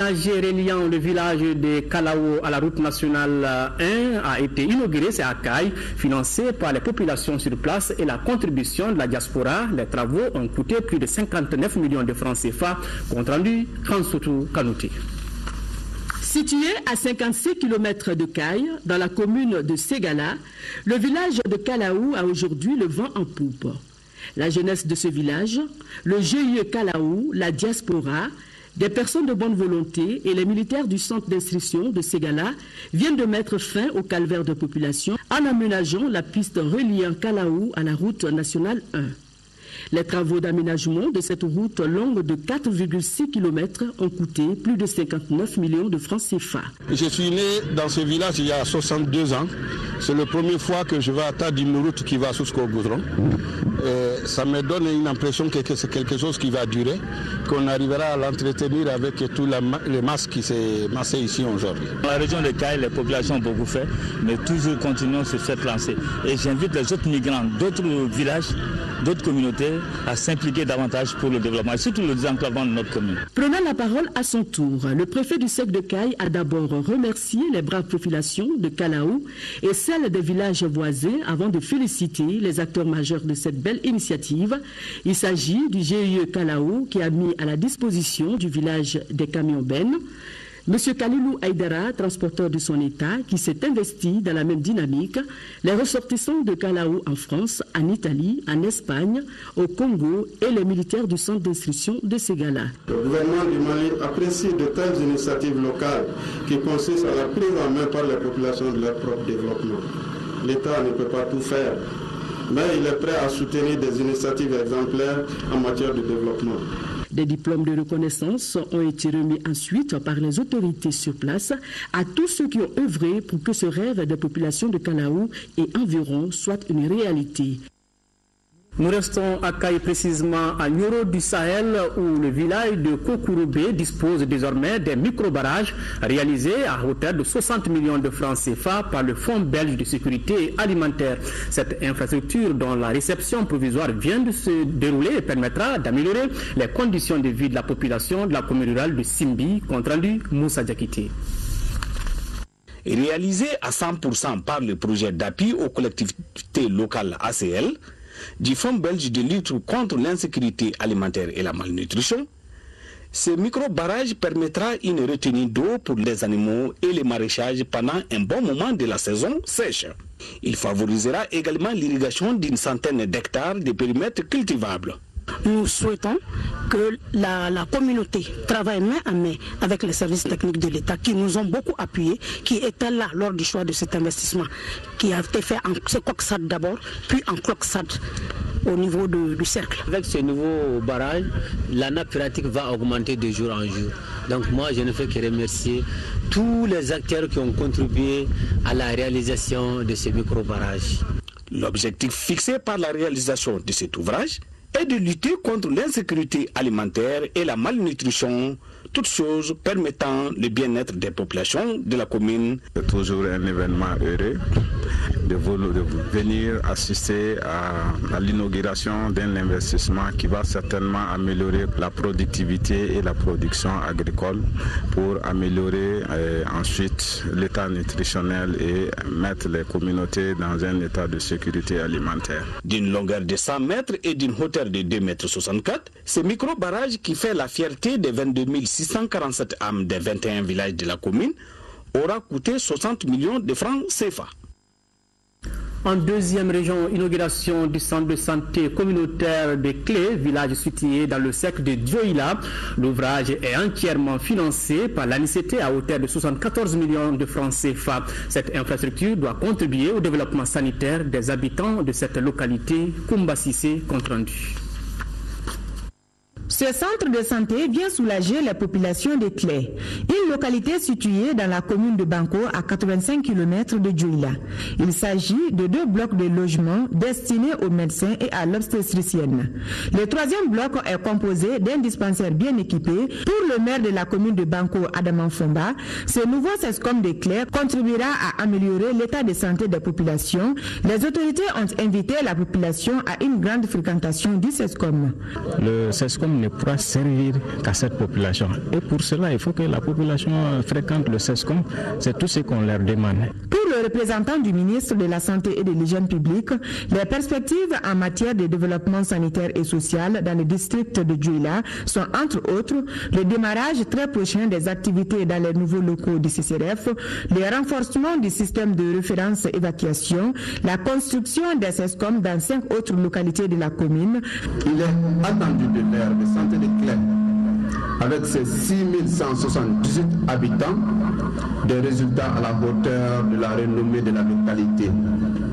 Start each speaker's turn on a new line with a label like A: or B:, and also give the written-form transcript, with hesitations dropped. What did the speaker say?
A: Reliant le village de Kalaou à la route nationale 1 a été inauguré, c'est à Caille, financé par les populations sur place et la contribution de la diaspora. Les travaux ont coûté plus de 59 millions de francs CFA, compte rendu Kansoutou Kanouté.
B: Situé à 56 km de Caille, dans la commune de Ségala, le village de Kalaou a aujourd'hui le vent en poupe. La jeunesse de ce village, le GIE Kalaou, la diaspora, des personnes de bonne volonté et les militaires du centre d'instruction de Ségala viennent de mettre fin au calvaire de population en aménageant la piste reliant Kalaou à la route nationale 1. Les travaux d'aménagement de cette route longue de 4,6 km ont coûté plus de 59 millions de francs CFA.
C: Je suis né dans ce village il y a 62 ans. C'est la première fois que je vais attendre une route qui va jusqu'au goudron. Ça me donne une impression que c'est quelque chose qui va durer, qu'on arrivera à l'entretenir avec tous les masses qui s'est massé ici aujourd'hui.
D: Dans la région de Caille, les populations ont beaucoup fait, mais toujours continuons sur cette lancée. Et j'invite les autres migrants d'autres villages, d'autres communautés à s'impliquer davantage pour le développement, et surtout le désenclavement de notre commune.
B: Prenant la parole à son tour, le préfet du SEC de Caille a d'abord remercié les braves populations de Kalaou et celles des villages voisins avant de féliciter les acteurs majeurs de cette belle initiative. Il s'agit du GIE Kalaou qui a mis à la disposition du village des camions bennes. Monsieur Kalilou Aïdara, transporteur de son État, qui s'est investi dans la même dynamique, les ressortissants de Kalaou en France, en Italie, en Espagne, au Congo et les militaires du centre d'instruction de Ségala.
E: Le gouvernement du Mali apprécie de telles initiatives locales qui consistent à la prise en main par les populations de leur propre développement. L'État ne peut pas tout faire, mais il est prêt à soutenir des initiatives exemplaires en matière de développement.
B: Des diplômes de reconnaissance ont été remis ensuite par les autorités sur place à tous ceux qui ont œuvré pour que ce rêve des populations de Kalaou et environ soit une réalité.
A: Nous restons à Caille, précisément à Nioro du Sahel, où le village de Kokuroubé dispose désormais des micro-barrages réalisés à hauteur de 60 millions de francs CFA par le Fonds belge de sécurité alimentaire. Cette infrastructure, dont la réception provisoire vient de se dérouler, permettra d'améliorer les conditions de vie de la population de la commune rurale de Simbi, compte rendu Moussa Diakité.
F: Réalisé à 100% par le projet d'appui aux collectivités locales ACL, du Fonds belge de lutte contre l'insécurité alimentaire et la malnutrition, ce micro-barrage permettra une retenue d'eau pour les animaux et les maraîchages pendant un bon moment de la saison sèche. Il favorisera également l'irrigation d'une centaine d'hectares de périmètres cultivables.
G: Nous souhaitons que la communauté travaille main à main avec les services techniques de l'État qui nous ont beaucoup appuyés, qui étaient là lors du choix de cet investissement, qui a été fait en Coxade d'abord, puis en Coxade au niveau du cercle.
H: Avec ce nouveau barrage, la nappe phréatique va augmenter de jour en jour. Donc moi, je ne fais que remercier tous les acteurs qui ont contribué à la réalisation de ce micro-barrage.
F: L'objectif fixé par la réalisation de cet ouvrage est de lutter contre l'insécurité alimentaire et la malnutrition, toutes choses permettant le bien-être des populations de la commune.
C: C'est toujours un événement heureux de venir assister à l'inauguration d'un investissement qui va certainement améliorer la productivité et la production agricole pour améliorer ensuite l'état nutritionnel et mettre les communautés dans un état de sécurité alimentaire.
F: D'une longueur de 100 mètres et d'une hauteur de 2,64 m, ce micro-barrage qui fait la fierté des 22 647 âmes des 21 villages de la commune aura coûté 60 millions de francs CFA.
A: En deuxième région, inauguration du centre de santé communautaire de Clé, village situé dans le cercle de Dioïla. L'ouvrage est entièrement financé par l'ANICT à hauteur de 74 millions de francs CFA. Cette infrastructure doit contribuer au développement sanitaire des habitants de cette localité. Koumba Sissé, compte rendu.
I: Ce centre de santé vient soulager les populations de Clé, une localité située dans la commune de Banco à 85 km de Dioïla. Il s'agit de 2 blocs de logements destinés aux médecins et à l'obstétricienne. Le troisième bloc est composé d'un dispensaire bien équipé. Pour le maire de la commune de Banco, Adaman Fomba, ce nouveau CESCOM de Clé contribuera à améliorer l'état de santé des populations. Les autorités ont invité la population à une grande fréquentation du CESCOM.
J: Le CESCOM
C: ne pourra servir qu'à cette population. Et pour cela, il faut que la population fréquente le CESCOM. C'est tout ce qu'on leur demande.
I: Pour le représentant du ministre de la Santé et de l'Hygiène publique, les perspectives en matière de développement sanitaire et social dans le district de Djouila sont entre autres le démarrage très prochain des activités dans les nouveaux locaux du CCRF, le renforcement du système de référence évacuation, la construction des CESCOM dans 5 autres localités de la commune.
E: Il est attendu de l'aire de santé de Clé, avec ses 6178 habitants, des résultats à la hauteur de la renommée de la localité.